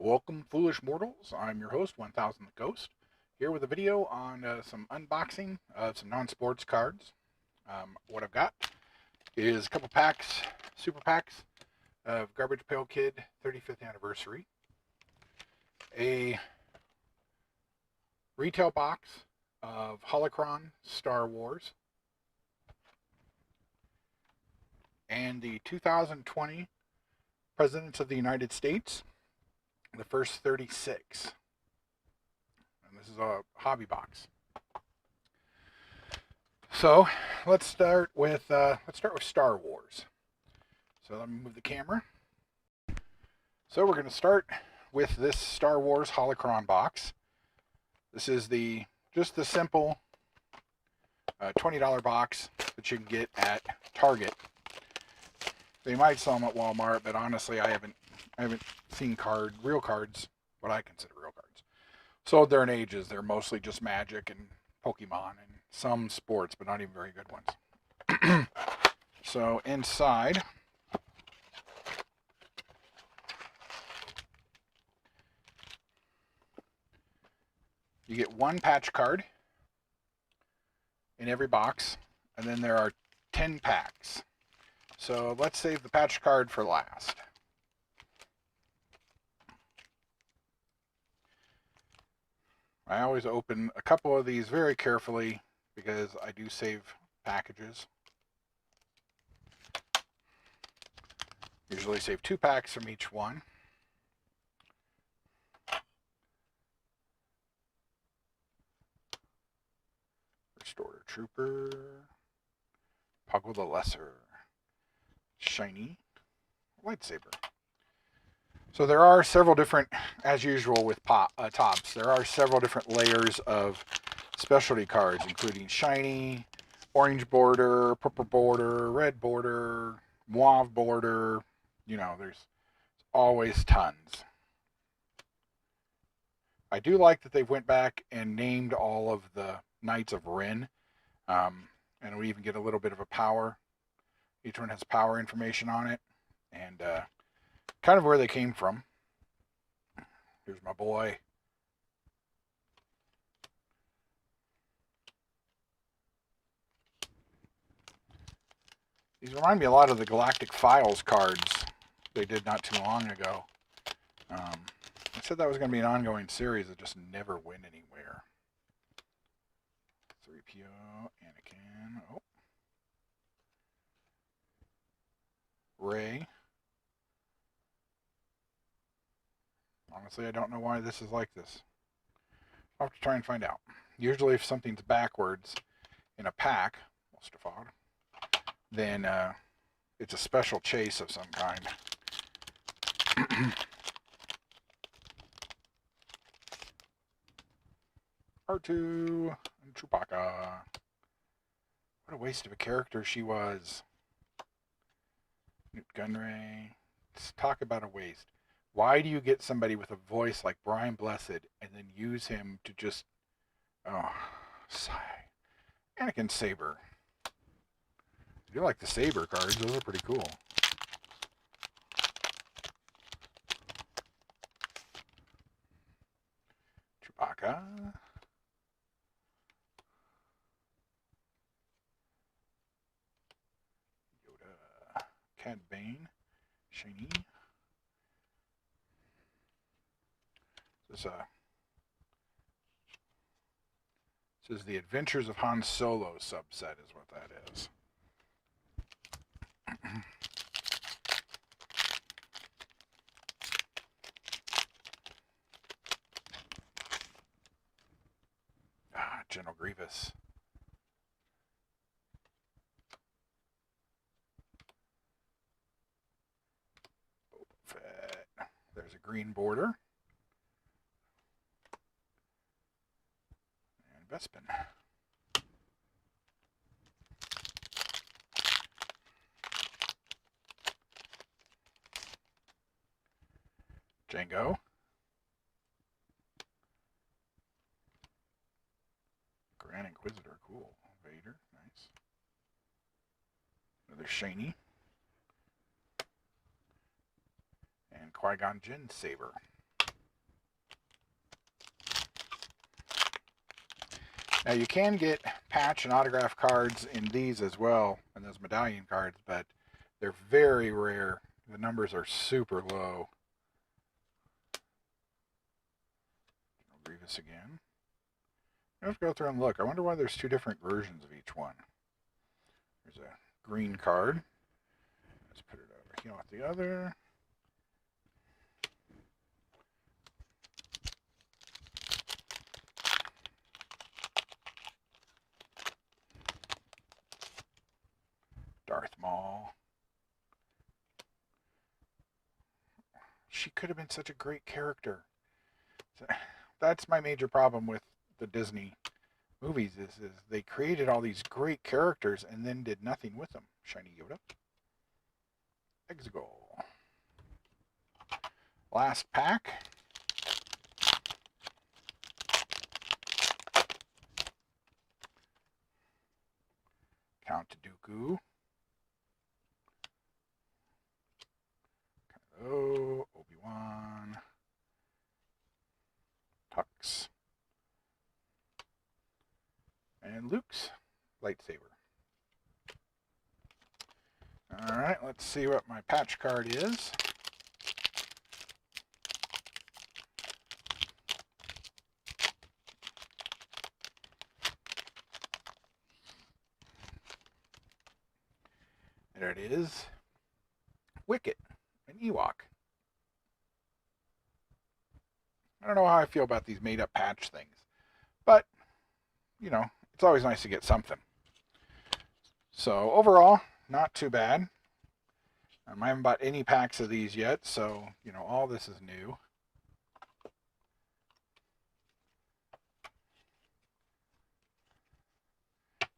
Welcome, foolish mortals. I'm your host, 1000 the Ghost, here with a video on some unboxing of some non-sports cards. What I've got is a couple packs, super packs of Garbage Pail Kid 35th anniversary, a retail box of Holocron Star Wars, and the 2020 Presidents of the United States, the first 36. And this is a hobby box. So let's start with Star Wars. So let me move the camera. So we're going to start with this Star Wars Holocron box. This is just the simple $20 box that you can get at Target. They might sell them at Walmart, but honestly, I haven't seen real cards, what I consider real cards, sold there in ages. They're mostly just Magic and Pokemon and some sports, but not even very good ones. So inside, you get one patch card in every box, and then there are 10 packs. So let's save the patch card for last. I always open a couple of these very carefully because I do save packages. Usually save 2 packs from each one. Restorer Trooper, Puggle the Lesser, Shiny, Lightsaber. So there are several different, as usual with tops, there are several different layers of specialty cards, including shiny, orange border, purple border, red border, mauve border. You know, there's always tons. I do like that they went back and named all of the Knights of Ren, and we even get a little bit of a power. Each one has power information on it, and kind of where they came from. Here's my boy. These remind me a lot of the Galactic Files cards they did not too long ago. I said that was going to be an ongoing series that just never went anywhere. 3PO, Anakin, Rey. Honestly, I don't know why this is like this. I'll have to try and find out. Usually if something's backwards in a pack, then it's a special chase of some kind. R2 and Chewbacca. What a waste of a character she was. Newt Gunray. Let's talk about a waste. Why do you get somebody with a voice like Brian Blessed and then use him to just... Oh, sigh. Anakin Saber. I do like the Saber cards. Those are pretty cool. Chewbacca. Yoda. Cad Bane. Shiny. This is the Adventures of Han Solo subset is what that is. General Grievous. Boba Fett. There's a green border. And Bespin. Django. Grand Inquisitor, cool. Vader, nice. Another shiny. And Qui-Gon Jinn Saber. Now you can get patch and autograph cards in these as well, and those medallion cards, but they're very rare. The numbers are super low. Grievous again. Let's go through and look. I wonder why there's two different versions of each one. There's a green card. Let's put it over here with the other. Darth Maul. She could have been such a great character. That's my major problem with the Disney movies is they created all these great characters and then did nothing with them. Shiny Yoda. Exegol. Last pack. Count Dooku. Oh, Obi-Wan. Tux. And Luke's lightsaber. Alright, let's see what my patch card is. There it is. Wicket, an Ewok. I don't know how I feel about these made-up patch things, but, you know, it's always nice to get something. So, overall, not too bad. I haven't bought any packs of these yet, so, you know, all this is new.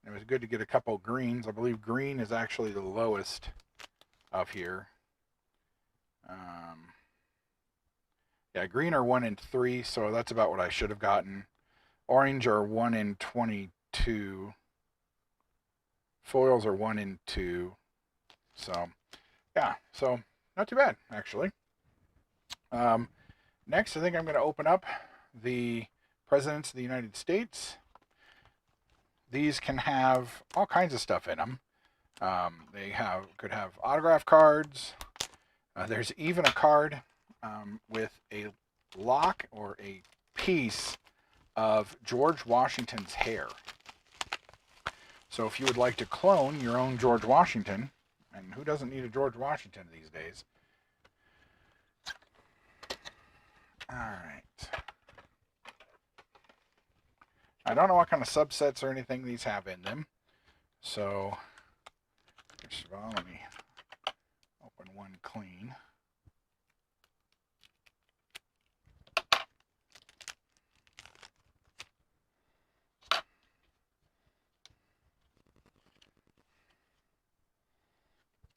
It was good to get a couple greens. I believe green is actually the lowest of here. Yeah, green are 1 in 3, so that's about what I should have gotten. Orange are 1 in 22. Foils are 1 in 2. So, yeah, so not too bad, actually. Next, I think I'm going to open up the Presidents of the United States. These can have all kinds of stuff in them. They could have autograph cards. There's even a card with a lock or a piece of George Washington's hair. So if you would like to clone your own George Washington, and who doesn't need a George Washington these days? All right. I don't know what kind of subsets or anything these have in them. So, first of all, let me open one clean.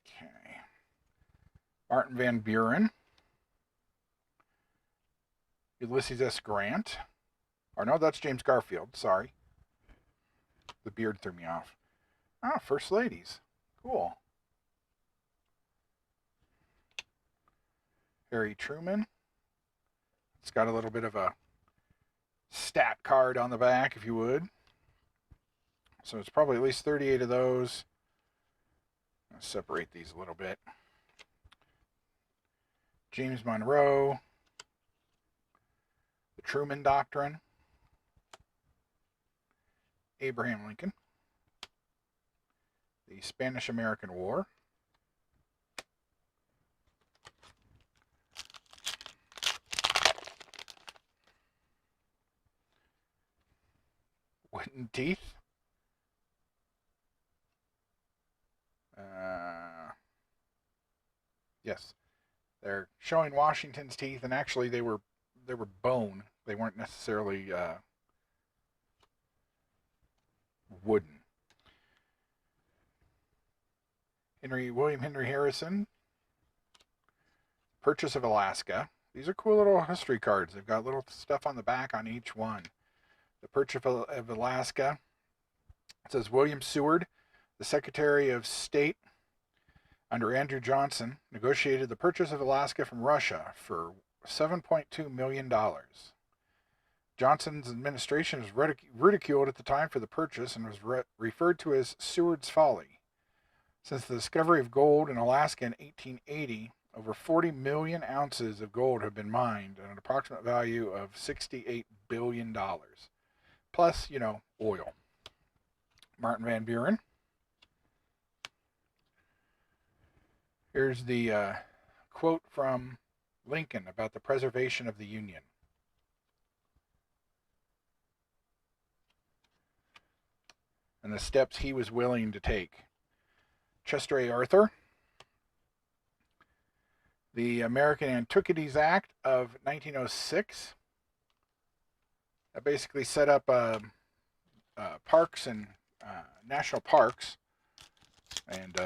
Okay. Martin Van Buren. Ulysses S. Grant. Or no, that's James Garfield. Sorry. The beard threw me off. Ah, First Ladies. Cool. Harry Truman. It's got a little bit of a stat card on the back, if you would. So it's probably at least 38 of those. I'll separate these a little bit. James Monroe. The Truman Doctrine. Abraham Lincoln. The Spanish-American War. Wooden teeth. Yes, they're showing Washington's teeth, and actually they were bone. They weren't necessarily wooden. William Henry Harrison. Purchase of Alaska. These are cool little history cards. They've got little stuff on the back on each one. The Purchase of Alaska. It says William Seward, the Secretary of State under Andrew Johnson, negotiated the purchase of Alaska from Russia for $7.2 million. Johnson's administration was ridiculed at the time for the purchase and was referred to as Seward's Folly. Since the discovery of gold in Alaska in 1880, over 40 million ounces of gold have been mined at an approximate value of $68 billion. Plus, oil. Martin Van Buren. Here's the quote from Lincoln about the preservation of the Union. And the steps he was willing to take. Chester A. Arthur. The American Antiquities Act of 1906. That basically set up parks and national parks. And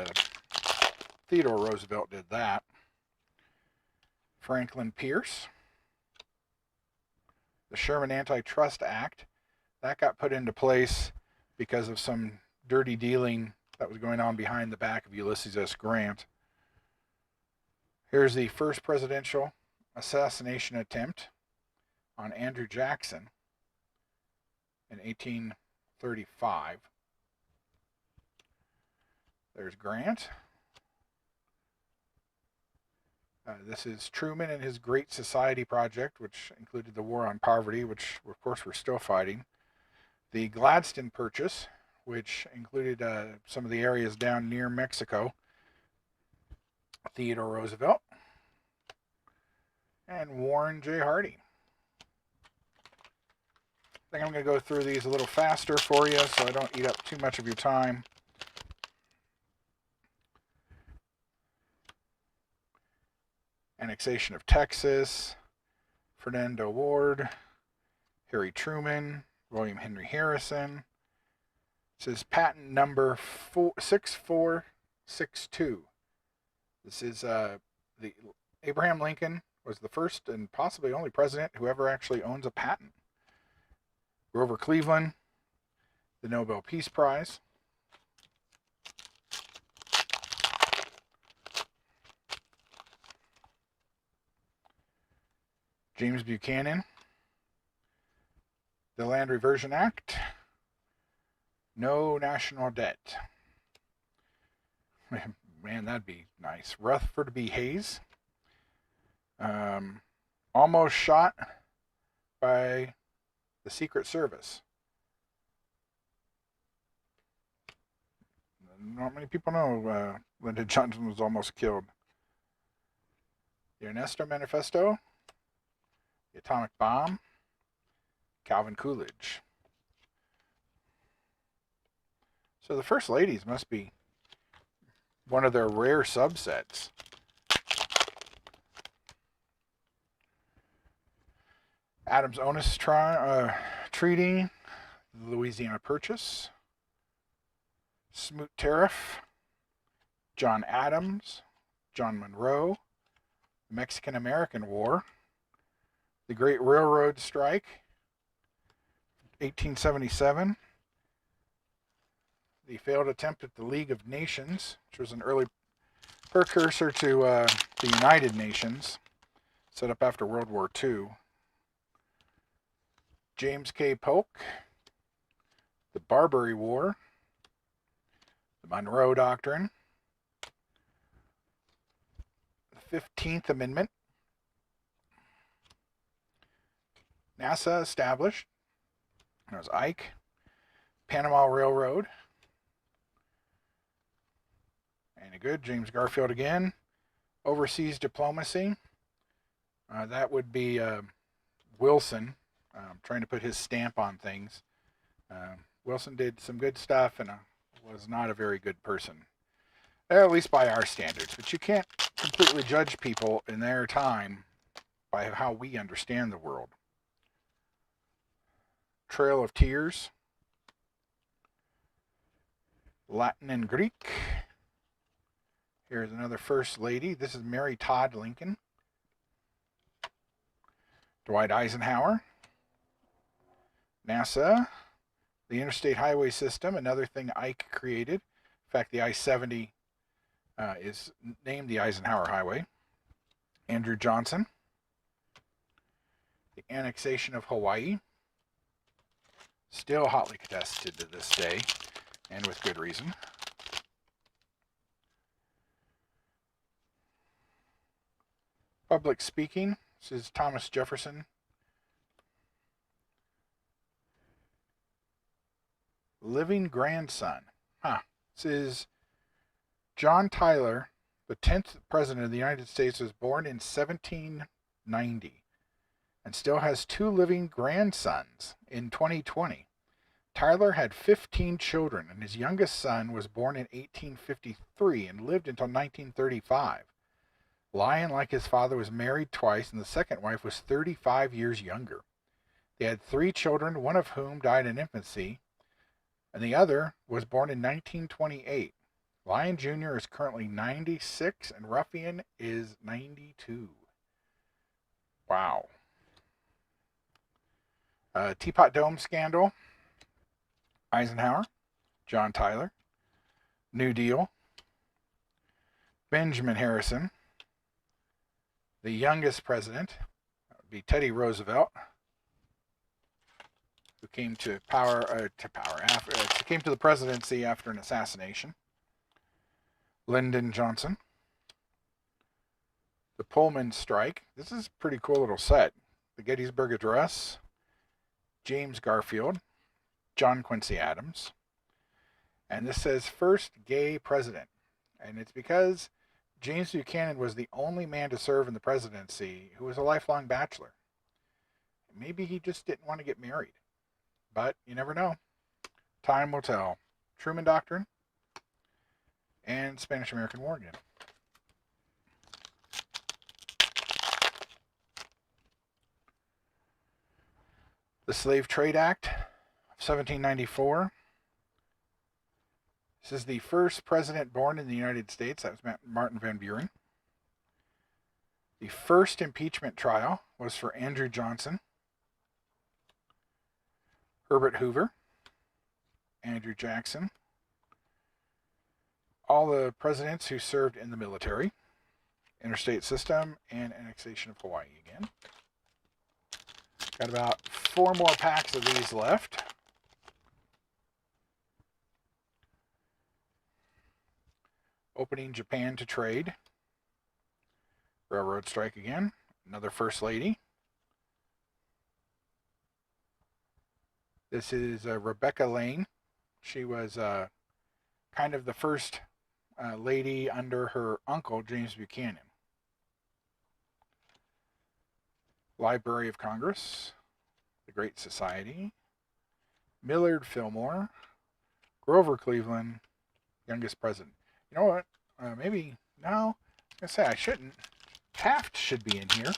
Theodore Roosevelt did that. Franklin Pierce. The Sherman Antitrust Act. That got put into place because of some dirty dealing that was going on behind the back of Ulysses S. Grant. Here's the first presidential assassination attempt on Andrew Jackson in 1835. There's Grant. This is Truman and his Great Society Project, which included the war on poverty, which of course we're still fighting. The Gladstone Purchase, which included some of the areas down near Mexico. Theodore Roosevelt. And Warren J. Harding. I think I'm going to go through these a little faster for you so I don't eat up too much of your time. Annexation of Texas. Fernando Ward. Harry Truman. William Henry Harrison. It says patent number 6462. This is the Abraham Lincoln was the first and possibly only president who ever actually owns a patent. Grover Cleveland, the Nobel Peace Prize. James Buchanan, the Land Reversion Act. No national debt. Man, that'd be nice. Rutherford B. Hayes. Almost shot by the Secret Service. Not many people know Lyndon Johnson was almost killed. The Ernesto Manifesto. The Atomic Bomb. Calvin Coolidge. So the First Ladies must be one of their rare subsets. Adams-Onis Treaty, the Louisiana Purchase, Smoot Tariff, John Adams, John Monroe, the Mexican-American War, the Great Railroad Strike, 1877, the failed attempt at the League of Nations, which was an early precursor to the United Nations, set up after World War II. James K. Polk, the Barbary War, the Monroe Doctrine, the 15th Amendment, NASA established, and it was Ike, Panama Railroad, and a good James Garfield again, overseas diplomacy, that would be Wilson. Trying to put his stamp on things. Wilson did some good stuff and was not a very good person, at least by our standards. But you can't completely judge people in their time by how we understand the world. Trail of Tears. Latin and Greek. Here's another First Lady. This is Mary Todd Lincoln. Dwight Eisenhower. NASA, the Interstate Highway System, another thing Ike created. In fact, the I-70 is named the Eisenhower Highway. Andrew Johnson. The annexation of Hawaii. Still hotly contested to this day, and with good reason. Public speaking. This is Thomas Jefferson. Living grandson. This is John Tyler, the 10th president of the United States, was born in 1790 and still has 2 living grandsons in 2020. Tyler had 15 children, and his youngest son was born in 1853 and lived until 1935. Lyon, like his father, was married twice, and the second wife was 35 years younger. They had 3 children, one of whom died in infancy, and the other was born in 1928. Lyon Jr. is currently 96, and Ruffian is 92. Wow. Teapot Dome scandal. Eisenhower. John Tyler. New Deal. Benjamin Harrison. The youngest president, that would be Teddy Roosevelt, who came to came to the presidency after an assassination. Lyndon Johnson. The Pullman strike. This is a pretty cool little set. The Gettysburg Address. James Garfield. John Quincy Adams. And this says first gay president. And it's because James Buchanan was the only man to serve in the presidency who was a lifelong bachelor. Maybe he just didn't want to get married. But you never know. Time will tell. Truman Doctrine and Spanish-American War again. The Slave Trade Act of 1794. This is the first president born in the United States. That was Martin Van Buren. The first impeachment trial was for Andrew Johnson, Herbert Hoover, Andrew Jackson, all the presidents who served in the military, interstate system, and annexation of Hawaii again. Got about 4 more packs of these left. Opening Japan to trade. Railroad strike again. Another First Lady. This is Rebecca Lane. She was kind of the first lady under her uncle, James Buchanan. Library of Congress. The Great Society. Millard Fillmore. Grover Cleveland. Youngest president. You know what? Maybe, no. I was going to say I shouldn't. Taft should be in here.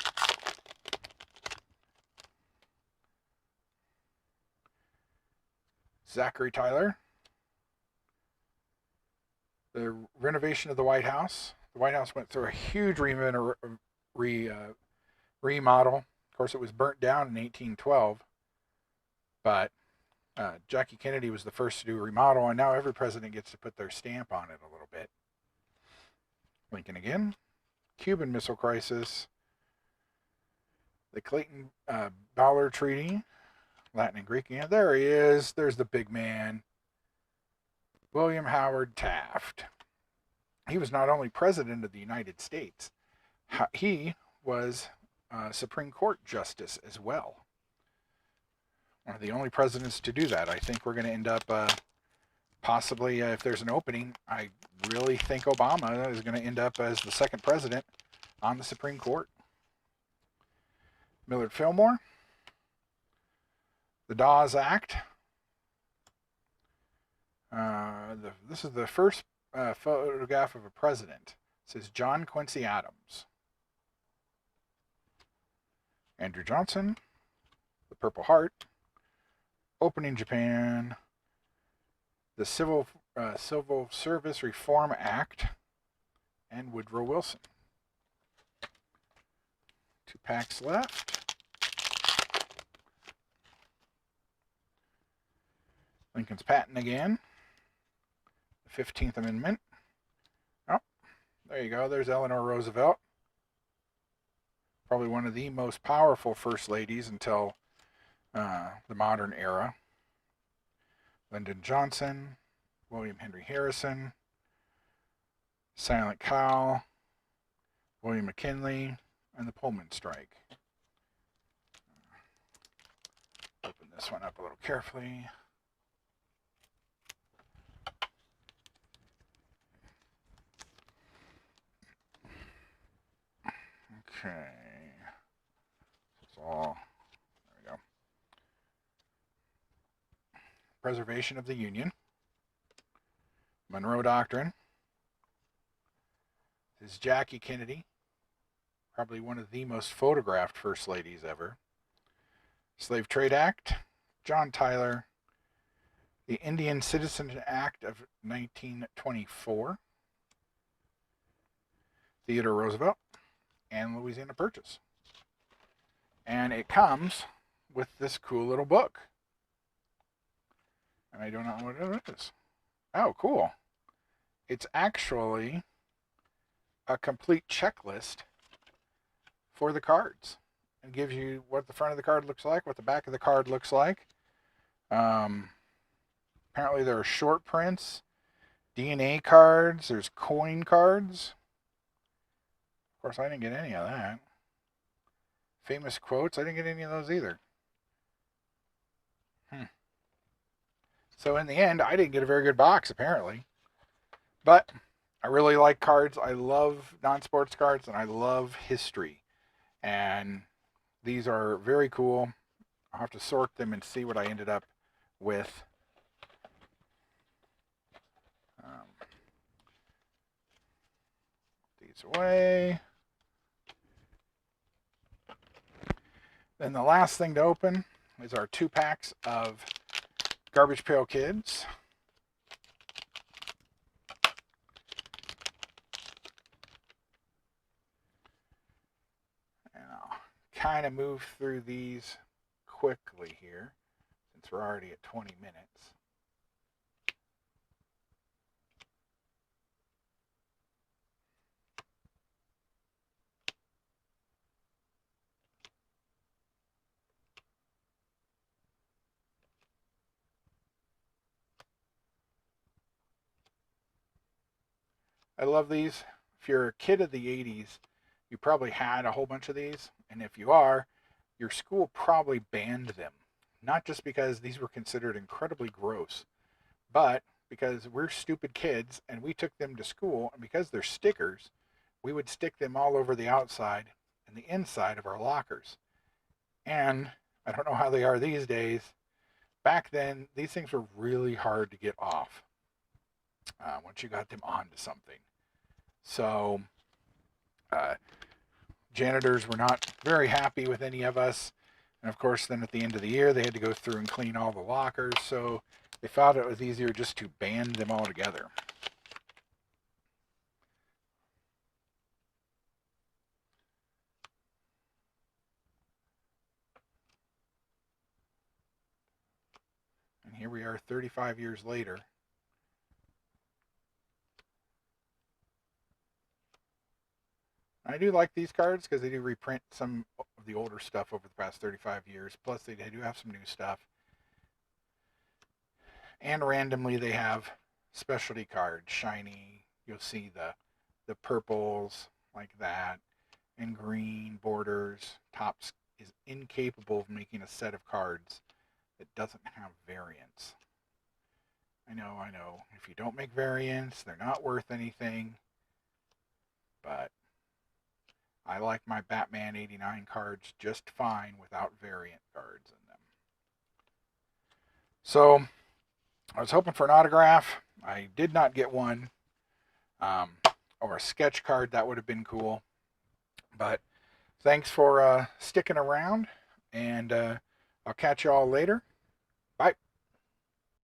Zachary Tyler. The renovation of the White House. The White House went through a huge remodel. Of course, it was burnt down in 1812. But Jackie Kennedy was the first to do a remodel, and now every president gets to put their stamp on it a little bit. Lincoln again. Cuban Missile Crisis. The Clayton-Ballard Treaty. Latin and Greek again. There he is. There's the big man. William Howard Taft. He was not only president of the United States, he was Supreme Court Justice as well. One of the only presidents to do that. I think we're going to end up possibly, if there's an opening, I really think Obama is going to end up as the second president on the Supreme Court. Millard Fillmore. The Dawes Act. This is the first photograph of a president. It says John Quincy Adams. Andrew Johnson. The Purple Heart. Opening Japan. The Civil Service Reform Act. And Woodrow Wilson. 2 packs left. Lincoln's patent again. The 15th Amendment. Oh, there you go. There's Eleanor Roosevelt. Probably one of the most powerful first ladies until the modern era. Lyndon Johnson, William Henry Harrison, Silent Cal, William McKinley, and the Pullman strike. Open this one up a little carefully. Okay. It's all, there we go. Preservation of the Union. Monroe Doctrine. This is Jackie Kennedy, probably one of the most photographed first ladies ever. Slave Trade Act, John Tyler, the Indian Citizen Act of 1924, Theodore Roosevelt, and Louisiana Purchase. And it comes with this cool little book. And I don't know what it is. Oh, cool. It's actually a complete checklist for the cards. It gives you what the front of the card looks like, what the back of the card looks like. Apparently there are short prints, DNA cards, there's coin cards. Of course, I didn't get any of that. Famous quotes, I didn't get any of those either. So in the end, I didn't get a very good box, apparently. But I really like cards. I love non-sports cards, and I love history. And these are very cool. I'll have to sort them and see what I ended up with. These away. Then the last thing to open is our 2 packs of Garbage Pail Kids. And I'll kind of move through these quickly here since we're already at 20 minutes. I love these. If you're a kid of the 80s, you probably had a whole bunch of these. And if you are, your school probably banned them. Not just because these were considered incredibly gross, but because we're stupid kids and we took them to school. And because they're stickers, we would stick them all over the outside and the inside of our lockers. And I don't know how they are these days. Back then, these things were really hard to get off once you got them onto something. So janitors were not very happy with any of us. And of course, then at the end of the year, they had to go through and clean all the lockers. So they thought it was easier just to ban them all together. And here we are 35 years later. I do like these cards because they do reprint some of the older stuff over the past 35 years. Plus, they do have some new stuff. And randomly, they have specialty cards, shiny. You'll see the purples like that, and green borders. Topps is incapable of making a set of cards that doesn't have variants. I know. If you don't make variants, they're not worth anything. But I like my Batman 89 cards just fine without variant cards in them. So I was hoping for an autograph. I did not get one. Or a sketch card, that would have been cool. But thanks for sticking around, and I'll catch you all later. Bye.